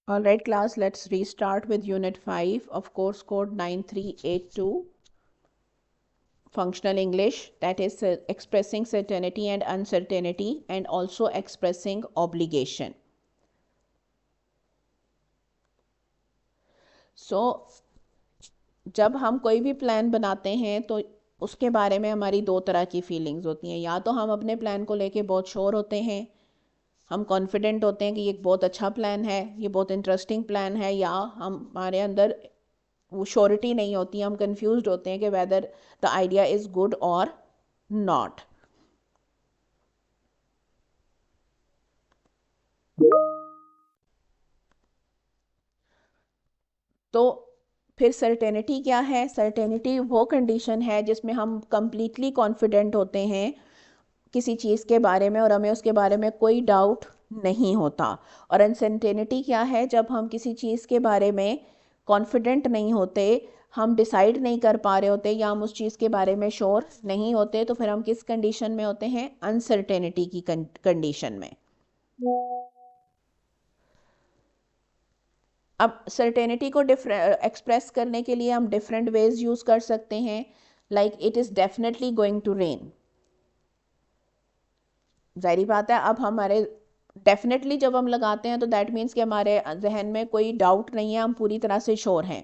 All right, class, let's restart with Unit 5 of course code 9382, Functional English, that is expressing certainty and uncertainty and also expressing obligation. So, जब हम कोई भी plan बनाते हैं तो उसके बारे में हमारी दो तरह की फीलिंग्स होती हैं। या तो हम अपने प्लान को लेके बहुत श्योर होते हैं, हम कॉन्फिडेंट होते हैं कि ये एक बहुत अच्छा प्लान है, ये बहुत इंटरेस्टिंग प्लान है, या हमारे अंदर वो श्योरिटी नहीं होती, हम कंफ्यूज्ड होते हैं कि whether the idea is good और नॉट। तो फिर सर्टेनिटी क्या है? सर्टेनिटी वो कंडीशन है जिसमें हम कंप्लीटली कॉन्फिडेंट होते हैं किसी चीज़ के बारे में और हमें उसके बारे में कोई डाउट नहीं होता। और अनसर्टेनिटी क्या है? जब हम किसी चीज़ के बारे में कॉन्फिडेंट नहीं होते, हम डिसाइड नहीं कर पा रहे होते या हम उस चीज़ के बारे में श्योर नहीं होते, तो फिर हम किस कंडीशन में होते हैं? अनसर्टेनिटी की कंडीशन में। अब सर्टेनिटी को एक्सप्रेस करने के लिए हम डिफरेंट वेज यूज़ कर सकते हैं, like it is definitely going to rain. जाहिर बात है, अब हमारे डेफिनेटली जब हम लगाते हैं तो दैट मीन्स कि हमारे जहन में कोई डाउट नहीं है, हम पूरी तरह से श्योर हैं।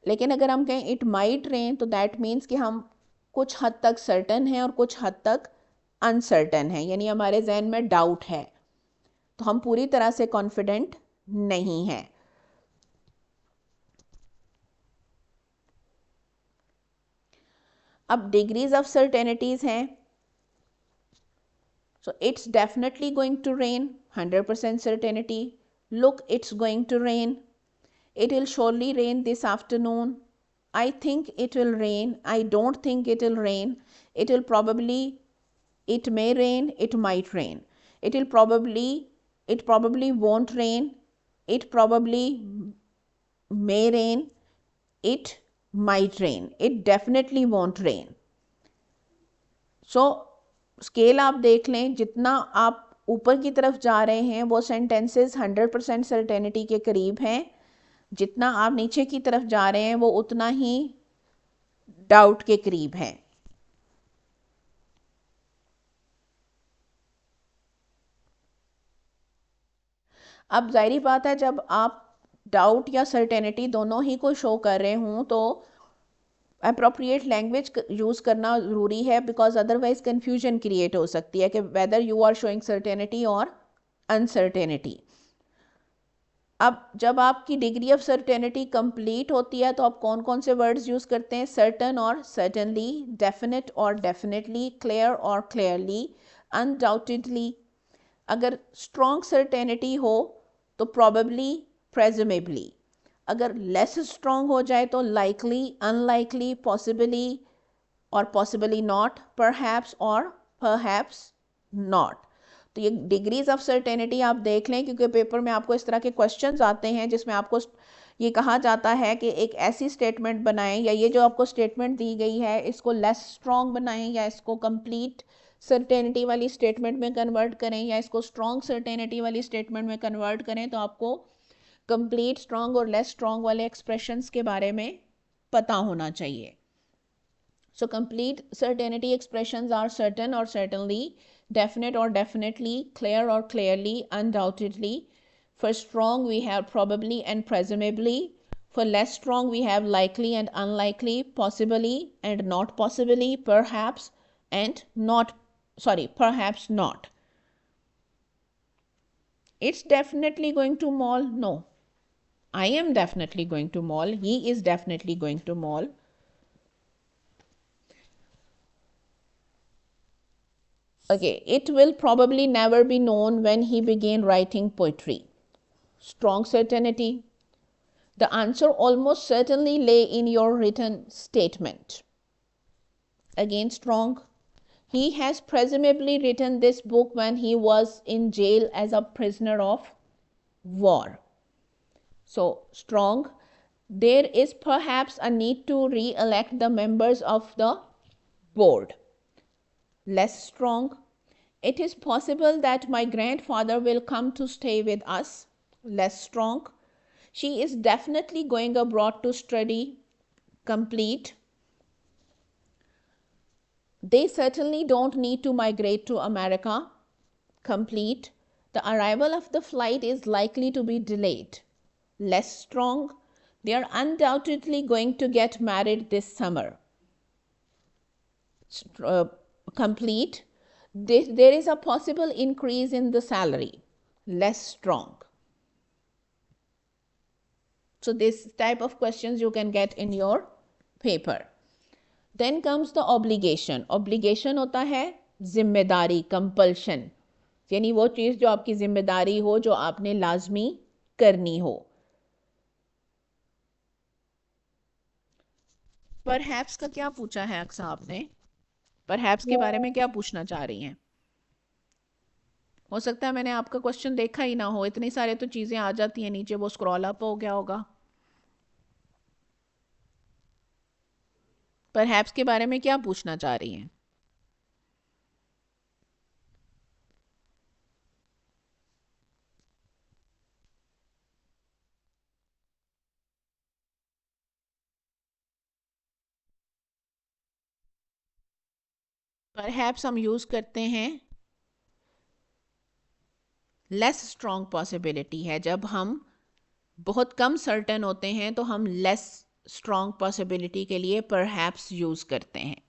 लेकिन अगर हम कहें इट माइट रेन, तो दैट मीन्स कि हम कुछ हद तक सर्टन हैं और कुछ हद तक अनसर्टन हैं, यानी हमारे जहन में डाउट है, तो हम पूरी तरह से कॉन्फिडेंट नहीं हैं। अब डिग्रीज ऑफ सर्टेनिटीज हैं। So it's definitely going to rain, 100% certainty. Look, it's going to rain. It will surely rain this afternoon. I think it will rain. I don't think it will rain. It will probably, it may rain, it might rain. It probably won't rain. It probably may rain. It might rain. It definitely won't rain. So scale आप देख लें, जितना आप ऊपर की तरफ जा रहे हैं वो सेंटेंसेस 100% सर्टेनिटी के करीब हैं, जितना आप नीचे की तरफ जा रहे हैं वो उतना ही डाउट के करीब हैं। अब जाहिर बात है, जब आप डाउट या सर्टेनिटी दोनों ही को शो कर रहे हों तो अप्रोप्रिएट लैंग्वेज यूज़ करना ज़रूरी है, बिकॉज अदरवाइज कन्फ्यूजन क्रिएट हो सकती है कि whether you are showing certainty और अनसर्टेनिटी। अब जब आपकी डिग्री ऑफ सर्टेनिटी कंप्लीट होती है तो आप कौन कौन से वर्ड्स यूज़ करते हैं? सर्टन और सर्टनली, डेफिनेट और डेफिनेटली, क्लियर और क्लियरली, अनडाउटेडली। अगर स्ट्रॉन्ग सर्टेनिटी हो तो प्रॉबेबली, प्रेजमेबली। अगर लेस स्ट्रॉन्ग हो जाए तो लाइकली, अनलाइकली, पॉसिबली और पॉसिबली नॉट, परहैप्स और परहैप्स नॉट। तो ये डिग्रीज ऑफ सर्टेनिटी आप देख लें, क्योंकि पेपर में आपको इस तरह के क्वेश्चंस आते हैं जिसमें आपको ये कहा जाता है कि एक ऐसी स्टेटमेंट बनाएं, या ये जो आपको स्टेटमेंट दी गई है इसको लेस स्ट्रॉन्ग बनाएं, या इसको कंप्लीट सर्टेनिटी वाली स्टेटमेंट में कन्वर्ट करें, या इसको स्ट्रॉन्ग सर्टेनिटी वाली स्टेटमेंट में कन्वर्ट करें। तो आपको कंप्लीट, स्ट्रॉन्ग और लेस स्ट्रॉन्ग वाले एक्सप्रेशंस के बारे में पता होना चाहिए। So complete certainty expressions are certain or certainly, definite or definitely, clear or clearly, undoubtedly. For strong we have probably and presumably. For less strong we have likely and unlikely, possibly and not possibly, perhaps and not, perhaps not. It's definitely going to mall. No. I am definitely going to mall. He is definitely going to mall. Okay, it will probably never be known when he began writing poetry. Strong certainty. The answer almost certainly lay in your written statement. Again, strong. He has presumably written this book when he was in jail as a prisoner of war. So, strong. There is perhaps a need to re-elect the members of the board. Less strong. It is possible that my grandfather will come to stay with us. Less strong. She is definitely going abroad to study. Complete. They certainly don't need to migrate to America. Complete. The arrival of the flight is likely to be delayed. Less strong. They are undoubtedly going to get married this summer. Complete. There is a possible increase in the salary. Less strong. So this type of questions you can get in your paper. Then comes the obligation. Obligation होता है जिम्मेदारी, compulsion, यानी वो चीज़ जो आपकी जिम्मेदारी हो, जो आपने लाजमी करनी हो. परहैप्स का क्या पूछा है अक्सा आपने? परहैप्स के बारे में क्या पूछना चाह रही हैं? हो सकता है मैंने आपका क्वेश्चन देखा ही ना हो, इतनी सारे तो चीज़ें आ जाती हैं नीचे, वो स्क्रॉल अप हो गया होगा. परहैप्स के बारे में क्या पूछना चाह रही हैं? परहैप्स हम यूज़ करते हैं लेस स्ट्रॉन्ग पॉसिबिलिटी है. जब हम बहुत कम सर्टेन होते हैं तो हम लेस स्ट्रॉन्ग पॉसिबिलिटी के लिए परहैप्स यूज़ करते हैं.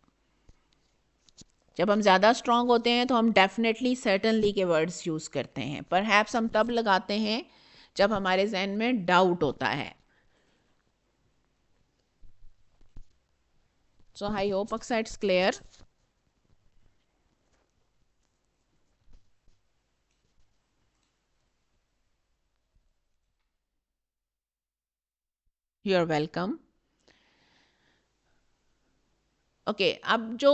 जब हम ज़्यादा स्ट्रॉन्ग होते हैं तो हम डेफिनेटली सर्टनली के वर्ड्स यूज़ करते हैं. परहैप्स हम तब लगाते हैं जब हमारे जहन में डाउट होता है. So I hope Aqsa it's clear. You are welcome. Okay, अब जो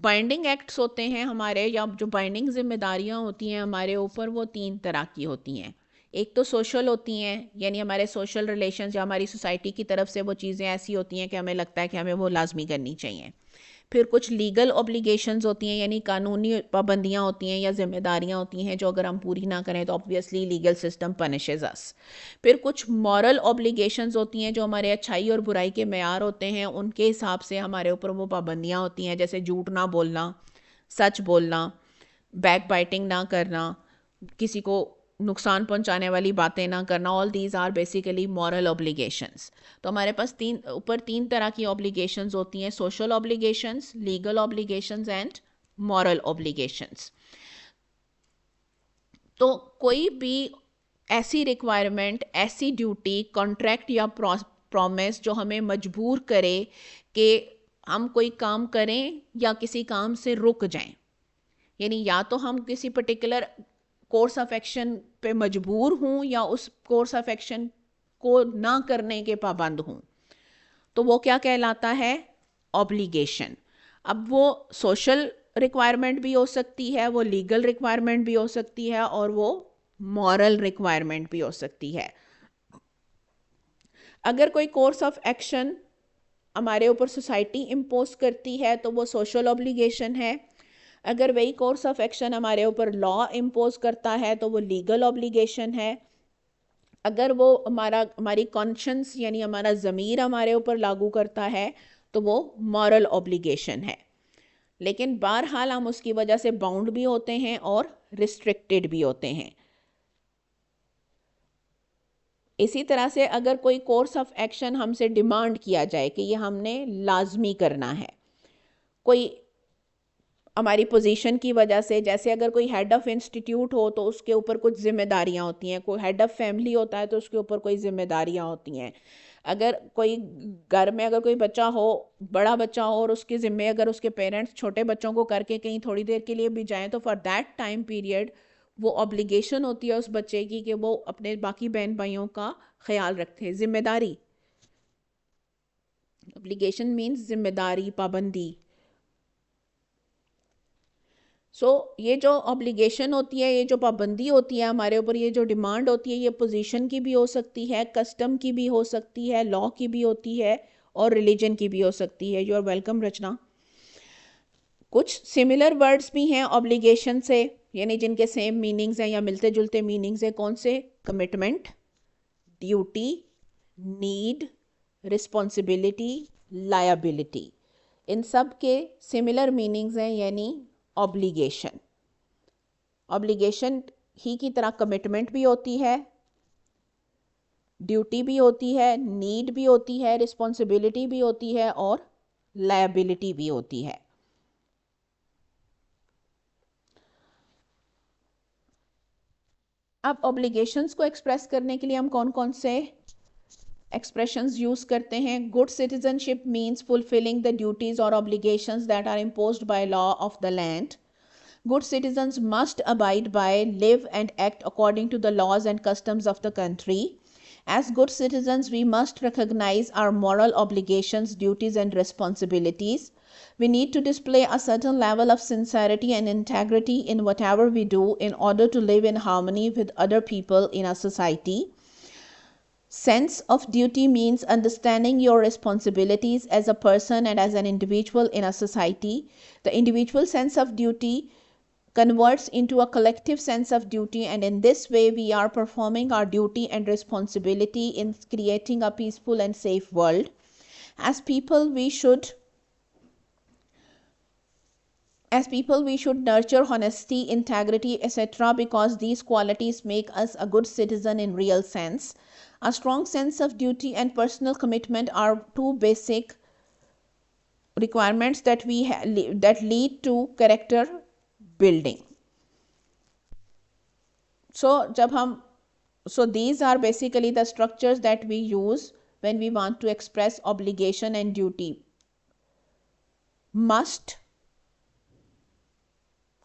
बाइंडिंग एक्ट्स होते हैं हमारे, या जो बाइंडिंग जिम्मेदारियां होती हैं हमारे ऊपर, वो 3 तरह की होती हैं. एक तो सोशल होती हैं, यानी हमारे सोशल रिलेशंस या हमारी सोसाइटी की तरफ से वो चीज़ें ऐसी होती हैं कि हमें लगता है कि हमें वो लाजमी करनी चाहिए. फिर कुछ लीगल ऑब्लिगेशंस होती हैं, यानी कानूनी पाबंदियां होती हैं या जिम्मेदारियां होती हैं जो अगर हम पूरी ना करें तो ऑब्वियसली लीगल सिस्टम पनिशेज अस. फिर कुछ मॉरल ऑब्लिगेशंस होती हैं जो हमारे अच्छाई और बुराई के मेयार होते हैं, उनके हिसाब से हमारे ऊपर वो पाबंदियां होती हैं, जैसे झूठ ना बोलना, सच बोलना, बैक बाइटिंग ना करना, किसी को नुकसान पहुंचाने वाली बातें ना करना. All these are basically moral obligations. तो हमारे पास तीन तरह की ऑब्लिगेशंस होती हैं: social obligations, legal obligations and moral obligations. तो कोई भी ऐसी रिक्वायरमेंट, ऐसी ड्यूटी, कॉन्ट्रैक्ट या प्रॉमिस जो हमें मजबूर करे कि हम कोई काम करें या किसी काम से रुक जाएं, यानी या तो हम किसी पर्टिकुलर कोर्स ऑफ एक्शन पे मजबूर हूँ या उस कोर्स ऑफ एक्शन को ना करने के पाबंद हूँ, तो वो क्या कहलाता है? ऑब्लिगेशन. अब वो सोशल रिक्वायरमेंट भी हो सकती है, वो लीगल रिक्वायरमेंट भी हो सकती है, और वो मॉरल रिक्वायरमेंट भी हो सकती है. अगर कोई कोर्स ऑफ एक्शन हमारे ऊपर सोसाइटी इम्पोज करती है तो वो सोशल ऑब्लिगेशन है. अगर वही कोर्स ऑफ एक्शन हमारे ऊपर लॉ इम्पोज करता है तो वो लीगल ऑब्लिगेशन है. अगर वो हमारी कॉन्शियंस यानी हमारा ज़मीर हमारे ऊपर लागू करता है तो वो मॉरल ऑब्लिगेशन है. लेकिन बहरहाल हम उसकी वजह से बाउंड भी होते हैं और रिस्ट्रिक्टेड भी होते हैं. इसी तरह से अगर कोई कोर्स ऑफ एक्शन हमसे डिमांड किया जाए कि ये हमने लाजमी करना है, कोई हमारी पोजीशन की वजह से, जैसे अगर कोई हेड ऑफ़ इंस्टीट्यूट हो तो उसके ऊपर कुछ जिम्मेदारियां होती हैं, कोई हेड ऑफ़ फैमिली होता है तो उसके ऊपर कोई जिम्मेदारियां होती हैं. अगर कोई घर में अगर कोई बच्चा हो, बड़ा बच्चा हो, और उसके ज़िम्मे अगर उसके पेरेंट्स छोटे बच्चों को करके कहीं थोड़ी देर के लिए भी जाएं तो फॉर दैट टाइम पीरियड वो ऑब्लिगेशन होती है उस बच्चे की कि वो अपने बाकी बहन भाइयों का ख्याल रखे. जिम्मेदारी, ऑब्लिगेशन मीन्स जिम्मेदारी, पाबंदी. ये जो ऑब्लिगेशन होती है, ये जो पाबंदी होती है हमारे ऊपर, ये जो डिमांड होती है, ये पोजीशन की भी हो सकती है, कस्टम की भी हो सकती है, लॉ की भी होती है, और रिलीजन की भी हो सकती है. यू आर वेलकम रचना. कुछ सिमिलर वर्ड्स भी हैं ऑब्लिगेशन से, यानी जिनके सेम मीनिंग्स हैं या मिलते जुलते मीनिंग्स हैं. कौन से? Commitment, duty, need, responsibility, liability, इन सब के सिमिलर मीनिंग्स हैं, यानी ऑब्लिगेशन। ऑब्लिगेशन ही की तरह कमिटमेंट भी होती है, ड्यूटी भी होती है, नीड भी होती है, रिस्पॉन्सिबिलिटी भी होती है और लायबिलिटी भी होती है। अब ऑब्लिगेशंस को एक्सप्रेस करने के लिए हम कौन कौन से एक्सप्रेशंस यूज करते हैं? Good citizenship means fulfilling the duties और obligations that are imposed by law of the land. Good citizens must abide by, live and act according to the laws and customs of the country. As good citizens, we must recognize our moral obligations, duties and responsibilities. We need to display a certain level of sincerity and integrity in whatever we do in order to live in harmony with other people in our society. Sense of duty means understanding your responsibilities as a person and as an individual in a society. The individual sense of duty converts into a collective sense of duty, and in this way we are performing our duty and responsibility in creating a peaceful and safe world. As people we should nurture honesty, integrity, etc., because these qualities make us a good citizen in real sense. A strong sense of duty and personal commitment are two basic requirements that lead to character building. So these are basically the structures that we use when we want to express obligation and duty. Must,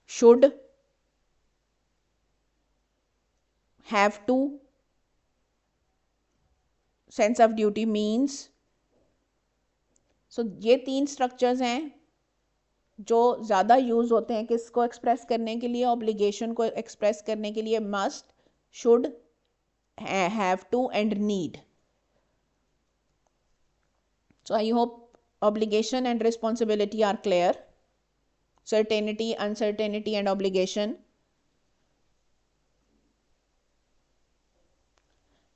should, have to, sense of duty means. So ये 3 structures हैं जो ज़्यादा use होते हैं किसको express करने के लिए? ऑब्लिगेशन को एक्सप्रेस करने के लिए. Must, should, have to and need. So I hope obligation and responsibility are clear. Certainty, uncertainty and obligation.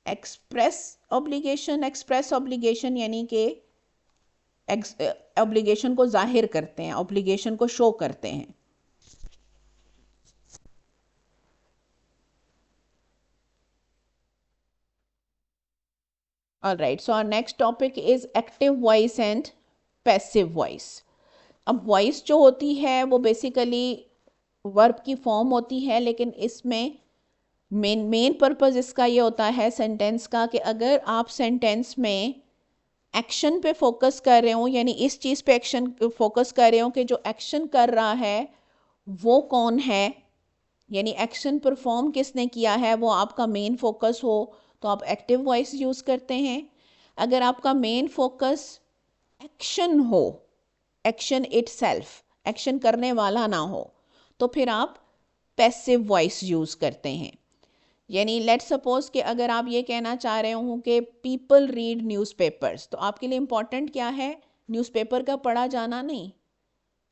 Express obligation यानी कि ऑब्लिगेशन को जाहिर करते हैं, ऑब्लिगेशन को शो करते हैं. All right, so our next topic is active voice and passive voice. अब वॉइस जो होती है वो बेसिकली वर्ब की फॉर्म होती है, लेकिन इसमें मेन पर्पस इसका ये होता है सेंटेंस का कि अगर आप सेंटेंस में एक्शन पे फोकस कर रहे हो, यानी इस चीज़ पे एक्शन फोकस कर रहे हो कि जो एक्शन कर रहा है वो कौन है, यानी एक्शन परफॉर्म किसने किया है, वो आपका मेन फोकस हो, तो आप एक्टिव वॉइस यूज़ करते हैं. अगर आपका मेन फोकस एक्शन हो, एक्शन इटसेल्फ, एक्शन करने वाला ना हो, तो फिर आप पैसिव वॉइस यूज़ करते हैं. यानी लेट्स सपोज कि अगर आप ये कहना चाह रहे हो कि पीपल रीड न्यूज़पेपर्स, तो आपके लिए इम्पॉर्टेंट क्या है? न्यूज़पेपर का पढ़ा जाना नहीं.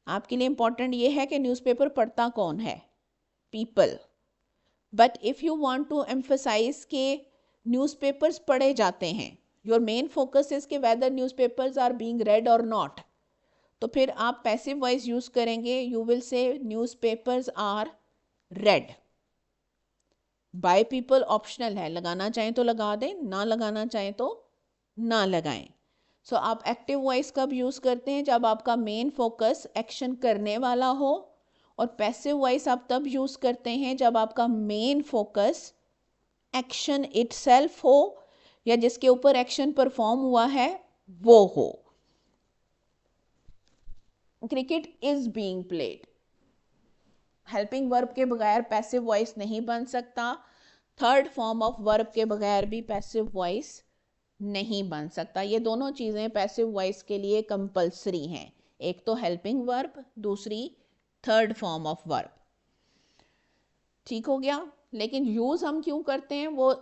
आपके लिए इम्पॉर्टेंट ये है कि न्यूज़पेपर पढ़ता कौन है? People. But if you want to emphasise के न्यूज़पेपर्स पढ़े जाते हैं, योर मेन फोकस इज के whether newspapers are being read और नॉट, तो फिर आप पैसिव वॉइस यूज़ करेंगे. You will say newspapers are read. By people optional है, लगाना चाहें तो लगा दें, ना लगाना चाहें तो ना लगाएं. सो आप एक्टिव वॉइस कब यूज़ करते हैं? जब आपका मेन फोकस एक्शन करने वाला हो. और पैसिव वॉइस आप तब यूज़ करते हैं जब आपका मेन फोकस एक्शन इटसेल्फ हो, या जिसके ऊपर एक्शन परफॉर्म हुआ है वो हो. Cricket is being played. Helping verb के बगैर पैसिव वॉइस नहीं बन सकता. थर्ड फॉर्म ऑफ वर्ब के बगैर भी पैसिव वॉइस नहीं बन सकता. ये दोनों चीज़ें पैसिव वॉइस के लिए कंपलसरी हैं. एक तो हेल्पिंग वर्ब, दूसरी थर्ड फॉर्म ऑफ वर्ब. ठीक हो गया. लेकिन यूज़ हम क्यों करते हैं वो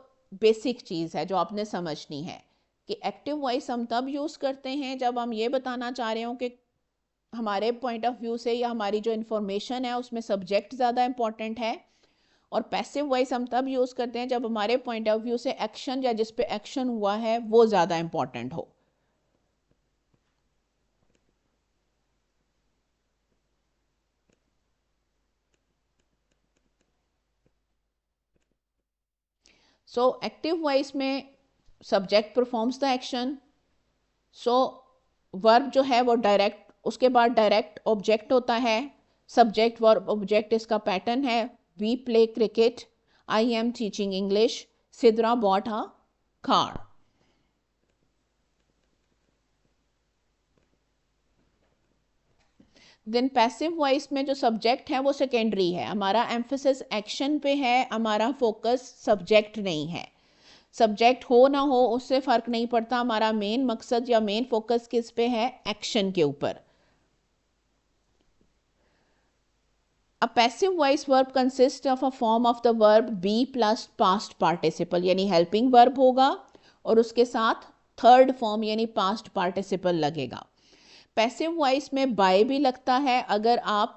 बेसिक चीज़ है जो आपने समझनी है कि एक्टिव वॉइस हम तब यूज़ करते हैं जब हम ये बताना चाह रहे हो कि हमारे पॉइंट ऑफ व्यू से या हमारी जो इन्फॉर्मेशन है उसमें सब्जेक्ट ज़्यादा इम्पॉर्टेंट है और पैसिव वॉइस हम तब यूज़ करते हैं जब हमारे पॉइंट ऑफ व्यू से एक्शन या जिस पे एक्शन हुआ है वो ज़्यादा इंपॉर्टेंट हो। सो एक्टिव वॉइस में subject performs the action, so verb जो है वो डायरेक्ट, उसके बाद डायरेक्ट ऑब्जेक्ट होता है, सब्जेक्ट वर्ब ऑब्जेक्ट इसका पैटर्न है। We play cricket, I am teaching English, Sidra bought a car. Then passive voice में जो सब्जेक्ट है वो सेकेंडरी है, हमारा एम्फेसिस एक्शन पे है, हमारा फोकस सब्जेक्ट नहीं है। सब्जेक्ट हो ना हो उससे फ़र्क नहीं पड़ता, हमारा मेन मकसद या मेन फोकस किस पे है, एक्शन के ऊपर। अ passive voice verb consist of a form of the verb B plus past participle, यानी हेल्पिंग वर्ब होगा और उसके साथ थर्ड फॉर्म यानी पास्ट पार्टिसिपल लगेगा। पैसिव वॉइस में बाय भी लगता है अगर आप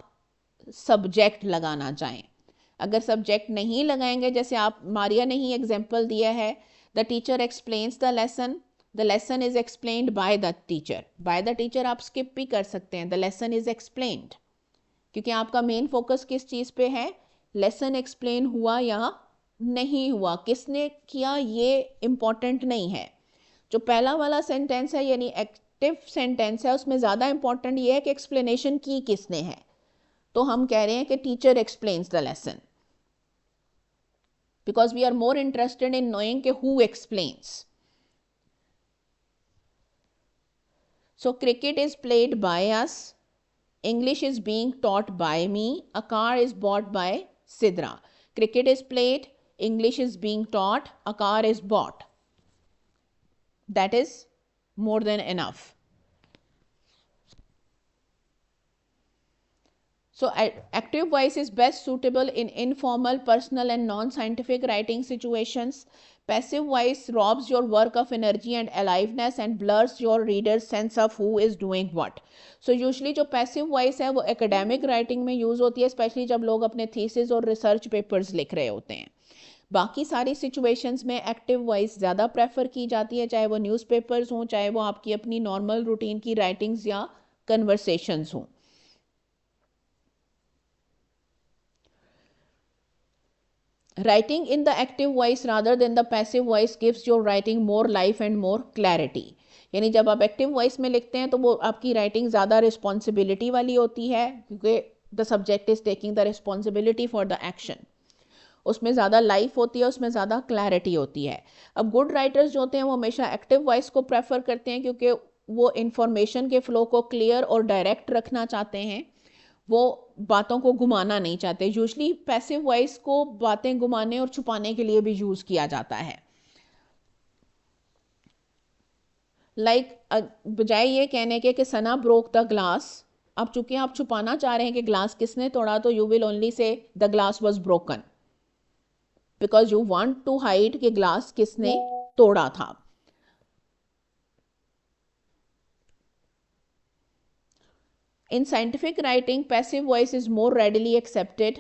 सब्जेक्ट लगाना चाहें। अगर सब्जेक्ट नहीं लगाएंगे, जैसे आप मारिया ने ही एग्जाम्पल दिया है, the teacher explains the lesson is explained by the teacher. By the teacher आप स्किप भी कर सकते हैं, द लेसन इज एक्सप्लेन्ड, क्योंकि आपका मेन फोकस किस चीज़ पे है, लेसन एक्सप्लेन हुआ या नहीं हुआ, किसने किया ये इम्पॉर्टेंट नहीं है। जो पहला वाला सेंटेंस है यानी एक्टिव सेंटेंस है, उसमें ज़्यादा इंपॉर्टेंट ये है कि एक्सप्लेनेशन की किसने है, तो हम कह रहे हैं कि teacher explains the lesson, because we are more interested in knowing कि who explains. So cricket is played by us, English is being taught by me, a car is bought by Sidra. Cricket is played, English is being taught, a car is bought. That is more than enough. So active voice is best suitable in informal, personal and non-scientific writing situations. Passive voice robs your work of energy and aliveness and blurs your reader's sense of who is doing what. So usually जो passive voice है वो academic writing में use होती है, especially जब लोग अपने thesis और research papers लिख रहे होते हैं। बाकी सारी सिचुएशंस में एक्टिव वॉइस ज़्यादा प्रेफर की जाती है, चाहे वो न्यूज़पेपर्स हों, चाहे वो आपकी अपनी नॉर्मल रूटीन की राइटिंग्स या कन्वर्सेशंस हों। Writing in the active voice rather than the passive voice gives your writing more life and more clarity. यानी जब आप एक्टिव वॉइस में लिखते हैं तो वो आपकी राइटिंग ज़्यादा रिस्पॉन्सिबिलिटी वाली होती है, क्योंकि the subject is taking the responsibility for the action. उसमें ज़्यादा लाइफ होती है, उसमें ज़्यादा क्लैरिटी होती है। अब गुड राइटर्स जो होते हैं वो हमेशा एक्टिव वॉइस को प्रेफर करते हैं, क्योंकि वो इंफॉर्मेशन के फ्लो को क्लियर और डायरेक्ट रखना चाहते हैं, वो बातों को घुमाना नहीं चाहते। यूजली पैसिव वॉइस को बातें घुमाने और छुपाने के लिए भी यूज़ किया जाता है। बजाय ये कहने के कि सना ब्रोक द ग्लास, अब चूंकि आप छुपाना चाह रहे हैं कि ग्लास किसने तोड़ा, तो you will only say the glass was broken, because you want to hide कि ग्लास किसने तोड़ा था। In scientific writing passive voice is more readily accepted.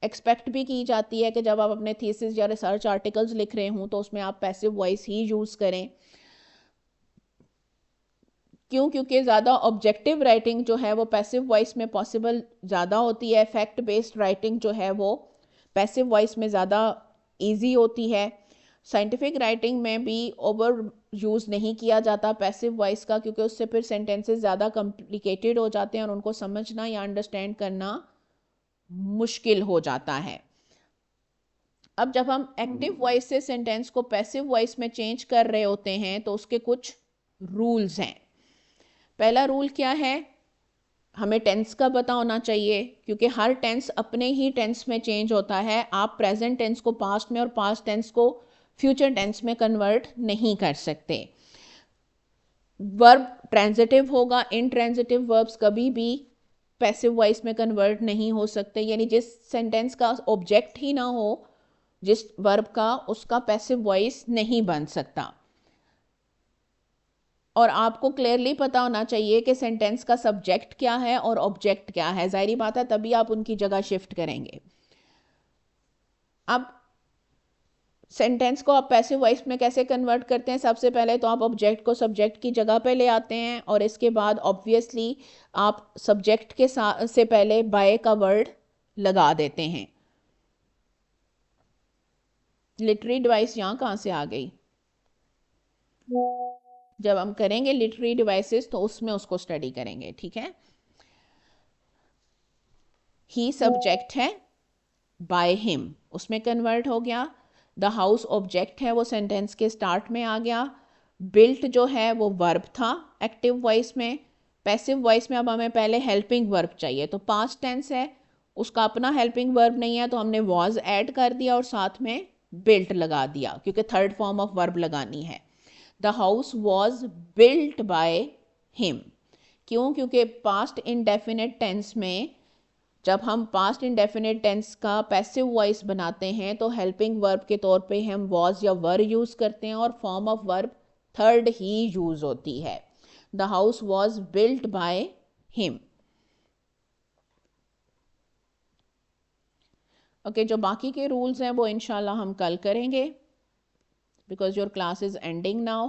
Expect भी की जाती है कि जब आप अपने थीसिस या रिसर्च आर्टिकल्स लिख रहे हों तो उसमें आप पैसिव वॉइस ही यूज़ करें। क्यों? क्योंकि ज़्यादा ऑब्जेक्टिव राइटिंग जो है वो पैसिव वॉइस में पॉसिबल ज़्यादा होती है। फैक्ट बेस्ड राइटिंग जो है वो पैसिव वॉइस में ज़्यादा ईजी होती है। साइंटिफिक राइटिंग में भी ओवर यूज़ नहीं किया जाता पैसिव वॉइस का, क्योंकि उससे फिर सेंटेंसेस ज़्यादा कॉम्प्लिकेटेड हो जाते हैं और उनको समझना या अंडरस्टैंड करना मुश्किल हो जाता है। अब जब हम एक्टिव वॉइस से सेंटेंस को पैसिव वॉइस में चेंज कर रहे होते हैं तो उसके कुछ रूल्स हैं। पहला रूल क्या है, हमें टेंस का पता होना चाहिए, क्योंकि हर टेंस अपने ही टेंस में चेंज होता है। आप प्रेजेंट टेंस को पास्ट में और पास्ट टेंस को फ्यूचर टेंस में कन्वर्ट नहीं कर सकते। वर्ब ट्रांजिटिव होगा, इनट्रांजिटिव वर्ब्स कभी भी पैसिव वॉइस में कन्वर्ट नहीं हो सकते, यानी जिस सेंटेंस का ऑब्जेक्ट ही ना हो जिस वर्ब का, उसका पैसिव वॉइस नहीं बन सकता। और आपको क्लियरली पता होना चाहिए कि सेंटेंस का सब्जेक्ट क्या है और ऑब्जेक्ट क्या है। जाहिर बात है तभी आप उनकी जगह शिफ्ट करेंगे। अब सेंटेंस को आप पैसिव वॉइस में कैसे कन्वर्ट करते हैं? सबसे पहले तो आप ऑब्जेक्ट को सब्जेक्ट की जगह पे ले आते हैं और इसके बाद ऑब्वियसली आप सब्जेक्ट के साथ से पहले बाय का वर्ड लगा देते हैं। लिटरेरी डिवाइस यहाँ कहाँ से आ गई? जब हम करेंगे लिटरेरी डिवाइसेस तो उसमें उसको स्टडी करेंगे, ठीक है। ही सब्जेक्ट है, बाय हिम उसमें कन्वर्ट हो गया। द हाउस ऑब्जेक्ट है, वो सेंटेंस के स्टार्ट में आ गया। बिल्ट जो है वो वर्ब था एक्टिव वॉइस में। पैसिव वॉइस में अब हमें पहले हेल्पिंग वर्ब चाहिए, तो पास्ट टेंस है, उसका अपना हेल्पिंग वर्ब नहीं है तो हमने वॉज ऐड कर दिया और साथ में बिल्ट लगा दिया क्योंकि थर्ड फॉर्म ऑफ वर्ब लगानी है। The house was built by him. क्यों? क्योंकि पास्ट इंडेफिनिट टेंस में जब हम पास्ट इंडेफिनिट टेंस का पैसिव वॉइस बनाते हैं तो हेल्पिंग वर्ब के तौर पे हम वॉज या वर यूज़ करते हैं और form of verb third he use होती है। The house was built by him. Okay, जो बाकी के रूल्स हैं वो इंशाल्लाह हम कल करेंगे because your class is ending now.